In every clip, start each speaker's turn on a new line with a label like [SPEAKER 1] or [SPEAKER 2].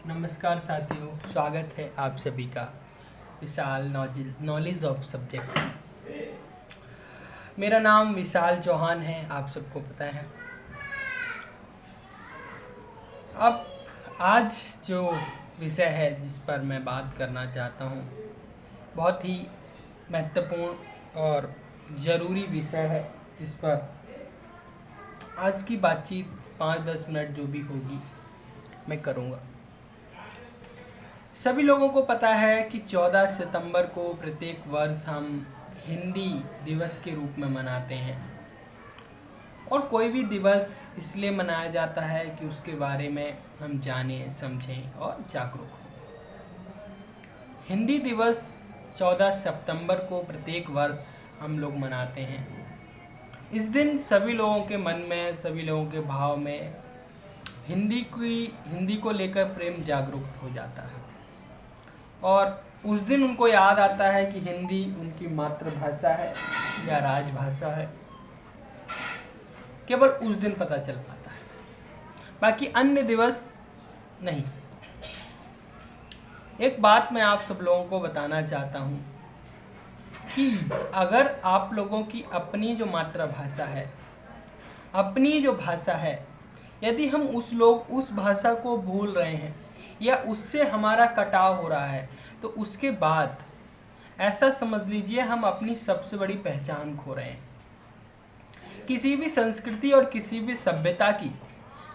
[SPEAKER 1] नमस्कार साथियों, स्वागत है आप सभी का विशाल नॉलेज ऑफ सब्जेक्ट्स। मेरा नाम विशाल चौहान है, आप सबको पता है। अब आज जो विषय है जिस पर मैं बात करना चाहता हूँ, बहुत ही महत्वपूर्ण और ज़रूरी विषय है, जिस पर आज की बातचीत 5-10 मिनट जो भी होगी मैं करूँगा। सभी लोगों को पता है कि 14 सितंबर को प्रत्येक वर्ष हम हिंदी दिवस के रूप में मनाते हैं। और कोई भी दिवस इसलिए मनाया जाता है कि उसके बारे में हम जानें, समझें और जागरूक हों। हिंदी दिवस 14 सितंबर को प्रत्येक वर्ष हम लोग मनाते हैं। इस दिन सभी लोगों के मन में, सभी लोगों के भाव में हिंदी को लेकर प्रेम जागरूक हो जाता है। और उस दिन उनको याद आता है कि हिंदी उनकी मातृभाषा है या राजभाषा है। केवल उस दिन पता चल पाता है, बाकी अन्य दिवस नहीं। एक बात मैं आप सब लोगों को बताना चाहता हूँ कि अगर आप लोगों की अपनी जो मातृभाषा है, अपनी जो भाषा है, यदि हम उस भाषा को भूल रहे हैं या उससे हमारा कटाव हो रहा है, तो उसके बाद ऐसा समझ लीजिए हम अपनी सबसे बड़ी पहचान खो रहे हैं। किसी भी संस्कृति और किसी भी सभ्यता की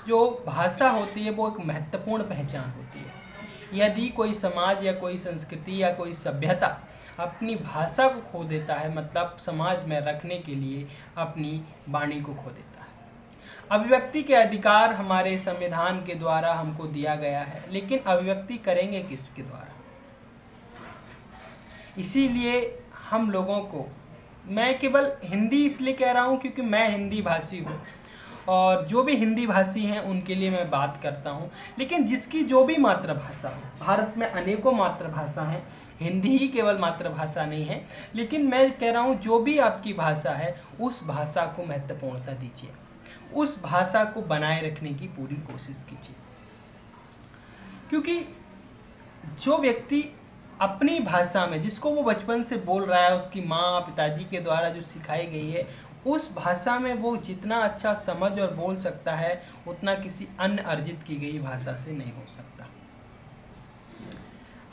[SPEAKER 1] जो भाषा होती है वो एक महत्वपूर्ण पहचान होती है। यदि कोई समाज या कोई संस्कृति या कोई सभ्यता अपनी भाषा को खो देता है, मतलब समाज में रखने के लिए अपनी वाणी को खो देता है। अभिव्यक्ति के अधिकार हमारे संविधान के द्वारा हमको दिया गया है, लेकिन अभिव्यक्ति करेंगे किसके द्वारा? इसीलिए हम लोगों को, मैं केवल हिंदी इसलिए कह रहा हूँ क्योंकि मैं हिंदी भाषी हूँ और जो भी हिंदी भाषी हैं उनके लिए मैं बात करता हूँ। लेकिन जिसकी जो भी मातृभाषा हो, भारत में अनेकों मातृभाषा हैं, हिंदी ही केवल मातृभाषा नहीं है। लेकिन मैं कह रहा हूँ जो भी आपकी भाषा है उस भाषा को महत्वपूर्णता दीजिए, उस भाषा को बनाए रखने की पूरी कोशिश कीजिए। क्योंकि जो व्यक्ति अपनी भाषा में, जिसको वो बचपन से बोल रहा है, उसकी माँ पिताजी के द्वारा जो सिखाई गई है, उस भाषा में वो जितना अच्छा समझ और बोल सकता है, उतना किसी अन्य अर्जित की गई भाषा से नहीं हो सकता।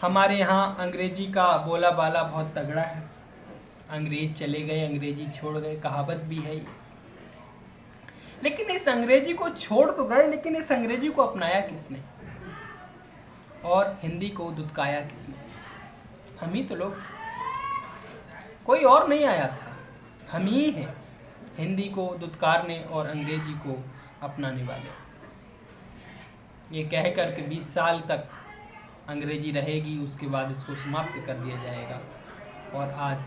[SPEAKER 1] हमारे यहाँ अंग्रेजी का बोला बाला बहुत तगड़ा है। अंग्रेज चले गए, अंग्रेजी छोड़ गए, कहावत भी है। लेकिन इस अंग्रेजी को छोड़ तो गए, लेकिन इस अंग्रेजी को अपनाया किसने और हिंदी को दुत्काया किसने? हम ही तो लोग, कोई और नहीं आया था, हम ही हैं हिंदी को दुत्कारने और अंग्रेजी को अपनाने वाले। ये कह कर के 20 साल तक अंग्रेजी रहेगी, उसके बाद इसको समाप्त कर दिया जाएगा। और आज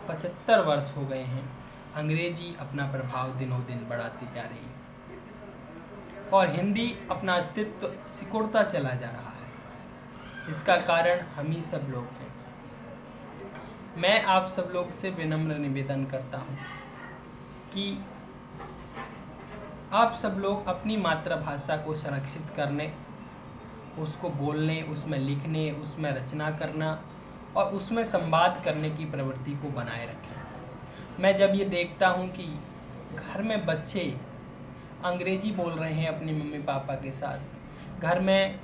[SPEAKER 1] 75 वर्ष हो गए हैं, अंग्रेजी अपना प्रभाव दिनों दिन बढ़ाती जा रही है और हिंदी अपना अस्तित्व सिकुड़ता चला जा रहा है। इसका कारण हम ही सब लोग हैं। मैं आप सब लोग से विनम्र निवेदन करता हूँ कि आप सब लोग अपनी मातृभाषा को संरक्षित करने, उसको बोलने, उसमें लिखने, उसमें रचना करना और उसमें संवाद करने की प्रवृत्ति को बनाए रखें। मैं जब ये देखता हूँ कि घर में बच्चे अंग्रेजी बोल रहे हैं अपने मम्मी पापा के साथ, घर में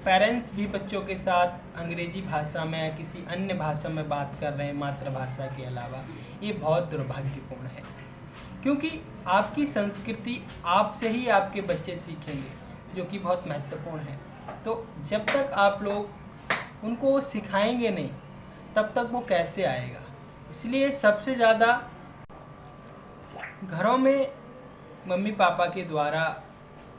[SPEAKER 1] पेरेंट्स भी बच्चों के साथ अंग्रेजी भाषा में या किसी अन्य भाषा में बात कर रहे हैं मातृभाषा के अलावा, ये बहुत दुर्भाग्यपूर्ण है। क्योंकि आपकी संस्कृति आपसे ही आपके बच्चे सीखेंगे, जो कि बहुत महत्वपूर्ण है। तो जब तक आप लोग उनको सिखाएंगे नहीं, तब तक वो कैसे आएगा? इसलिए सबसे ज़्यादा घरों में मम्मी पापा के द्वारा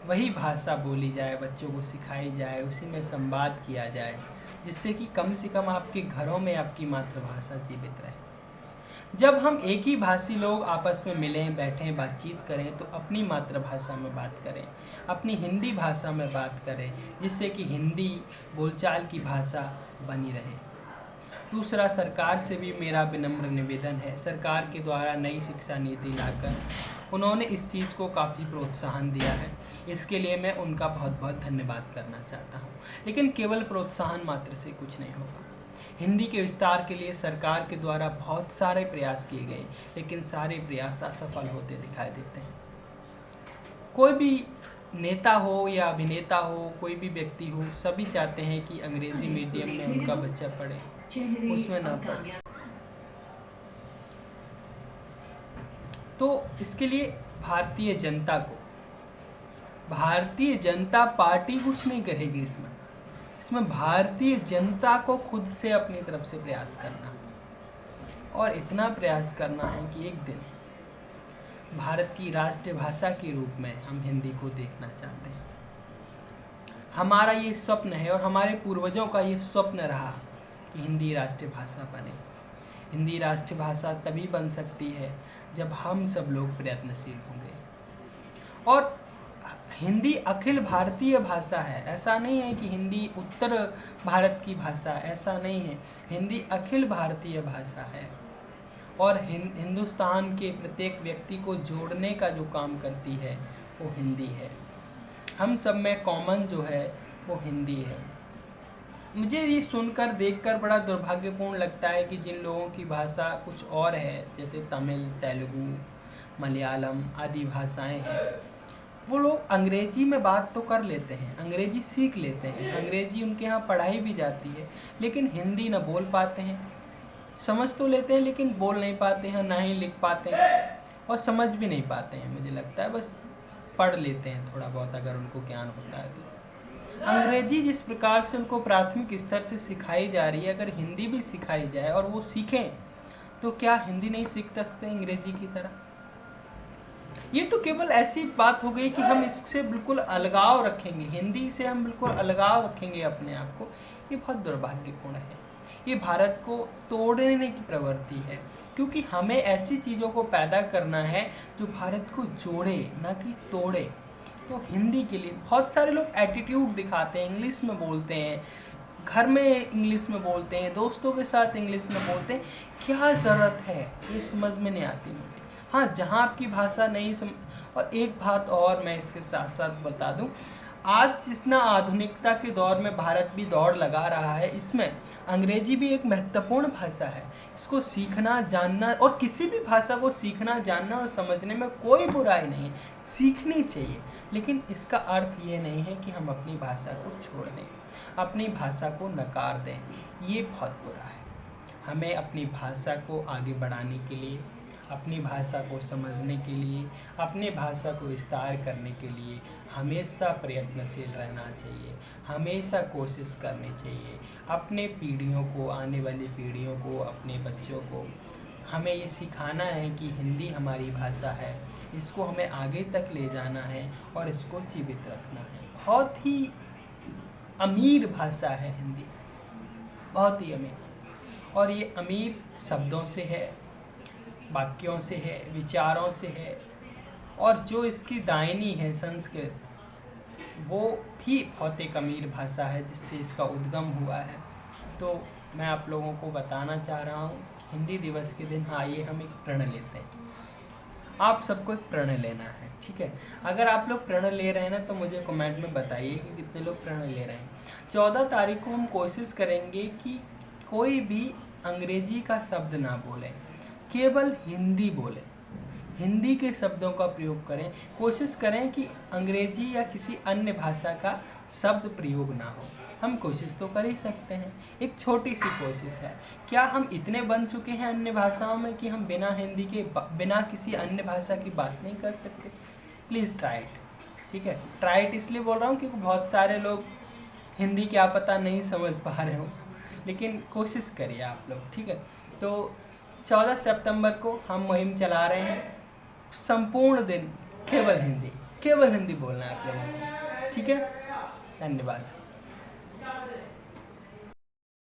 [SPEAKER 1] वही भाषा बोली जाए, बच्चों को सिखाई जाए, उसी में संवाद किया जाए, जिससे कि कम से कम आपके घरों में आपकी मातृभाषा जीवित रहे। जब हम एक ही भाषी लोग आपस में मिलें, बैठें, बातचीत करें, तो अपनी मातृभाषा में बात करें, अपनी हिंदी भाषा में बात करें, जिससे कि हिंदी बोलचाल की भाषा बनी रहे। दूसरा, सरकार से भी मेरा विनम्र निवेदन है, सरकार के द्वारा नई शिक्षा नीति लाकर उन्होंने इस चीज़ को काफ़ी प्रोत्साहन दिया है, इसके लिए मैं उनका बहुत बहुत धन्यवाद करना चाहता हूँ। लेकिन केवल प्रोत्साहन मात्र से कुछ नहीं होगा। हिंदी के विस्तार के लिए सरकार के द्वारा बहुत सारे प्रयास किए गए, लेकिन सारे प्रयास असफल होते दिखाई देते हैं। कोई भी नेता हो या अभिनेता हो, कोई भी व्यक्ति हो, सभी चाहते हैं कि अंग्रेजी मीडियम में उनका बच्चा पढ़े, उसमें ना पढ़े। तो इसके लिए भारतीय जनता पार्टी कुछ नहीं करेगी। इसमें भारतीय जनता को खुद से अपनी तरफ से प्रयास करना, और इतना प्रयास करना है कि एक दिन भारत की राष्ट्रीय भाषा के रूप में हम हिंदी को देखना चाहते हैं। हमारा ये स्वप्न है और हमारे पूर्वजों का ये स्वप्न रहा कि हिंदी राष्ट्रीय भाषा बने। हिंदी राष्ट्रीय भाषा तभी बन सकती है जब हम सब लोग प्रयत्नशील होंगे। और हिंदी अखिल भारतीय भाषा है, ऐसा नहीं है कि हिंदी उत्तर भारत की भाषा, ऐसा नहीं है। हिंदी अखिल भारतीय भाषा है और हिंदुस्तान के प्रत्येक व्यक्ति को जोड़ने का जो काम करती है वो हिंदी है। हम सब में कॉमन जो है वो हिंदी है। मुझे ये सुनकर देखकर बड़ा दुर्भाग्यपूर्ण लगता है कि जिन लोगों की भाषा कुछ और है, जैसे तमिल, तेलुगु, मलयालम आदि भाषाएं हैं, वो लोग अंग्रेजी में बात तो कर लेते हैं, अंग्रेजी सीख लेते हैं, अंग्रेजी उनके यहाँ पढ़ाई भी जाती है, लेकिन हिंदी ना बोल पाते हैं। समझ तो लेते हैं लेकिन बोल नहीं पाते हैं, ना ही लिख पाते हैं और समझ भी नहीं पाते हैं। मुझे लगता है बस पढ़ लेते हैं थोड़ा बहुत, अगर उनको ज्ञान होता है तो। अंग्रेजी जिस प्रकार से उनको प्राथमिक स्तर से सिखाई जा रही है, अगर हिंदी भी सिखाई जाए और वो सीखें, तो क्या हिंदी नहीं सीख सकते अंग्रेजी की तरह? ये तो केवल ऐसी बात हो गई कि हम इससे बिल्कुल अलगाव रखेंगे, हिंदी से हम बिल्कुल अलगाव रखेंगे अपने आप को। ये बहुत दुर्भाग्यपूर्ण है। ये भारत को तोड़ने की प्रवृत्ति है, क्योंकि हमें ऐसी चीज़ों को पैदा करना है जो भारत को जोड़े, ना कि तोड़े। तो हिंदी के लिए बहुत सारे लोग एटीट्यूड दिखाते हैं, इंग्लिश में बोलते हैं, घर में इंग्लिश में बोलते हैं, दोस्तों के साथ इंग्लिश में बोलते हैं। क्या ज़रूरत है, ये समझ में नहीं आती मुझे। हाँ, जहाँ आपकी भाषा नहीं और एक बात और मैं इसके साथ साथ बता दूँ, आज जितना आधुनिकता के दौर में भारत भी दौड़ लगा रहा है, इसमें अंग्रेजी भी एक महत्वपूर्ण भाषा है। इसको सीखना, जानना, और किसी भी भाषा को सीखना, जानना और समझने में कोई बुराई नहीं है, सीखनी चाहिए। लेकिन इसका अर्थ ये नहीं है कि हम अपनी भाषा को छोड़ दें, अपनी भाषा को नकार दें। ये बहुत बुरा है। हमें अपनी भाषा को आगे बढ़ाने के लिए, अपनी भाषा को समझने के लिए, अपनी भाषा को विस्तार करने के लिए हमेशा प्रयत्नशील रहना चाहिए, हमेशा कोशिश करनी चाहिए। अपने पीढ़ियों को, आने वाली पीढ़ियों को, अपने बच्चों को हमें ये सिखाना है कि हिंदी हमारी भाषा है, इसको हमें आगे तक ले जाना है और इसको जीवित रखना है। बहुत ही अमीर भाषा है हिंदी, बहुत ही अमीर, और ये अमीर शब्दों से है, वाक्यों से है, विचारों से है, और जो इसकी दायनी है संस्कृत, वो भी बहुत एक अमीर भाषा है जिससे इसका उद्गम हुआ है। तो मैं आप लोगों को बताना चाह रहा हूँ, हिंदी दिवस के दिन आइए हम एक प्रण लेते हैं। आप सबको एक प्रण लेना है, ठीक है? अगर आप लोग प्रण ले रहे हैं ना, तो मुझे कमेंट में बताइए कि कितने लोग प्रण ले रहे हैं। 14 तारीख को हम कोशिश करेंगे कि कोई भी अंग्रेजी का शब्द ना बोले, केवल हिंदी बोले, हिंदी के शब्दों का प्रयोग करें। कोशिश करें कि अंग्रेजी या किसी अन्य भाषा का शब्द प्रयोग ना हो। हम कोशिश तो कर ही सकते हैं, एक छोटी सी कोशिश है। क्या हम इतने बन चुके हैं अन्य भाषाओं में कि हम बिना हिंदी के, बिना किसी अन्य भाषा की बात नहीं कर सकते? प्लीज़ ट्राई इट, ठीक है? ट्राई इट इसलिए बोल रहा हूँ क्योंकि बहुत सारे लोग हिंदी क्या पता नहीं समझ पा रहे हो, लेकिन कोशिश करिए आप लोग, ठीक है? तो 14 सितंबर को हम मुहिम चला रहे हैं, संपूर्ण दिन केवल हिंदी बोलना है आप लोगों को, ठीक है? धन्यवाद।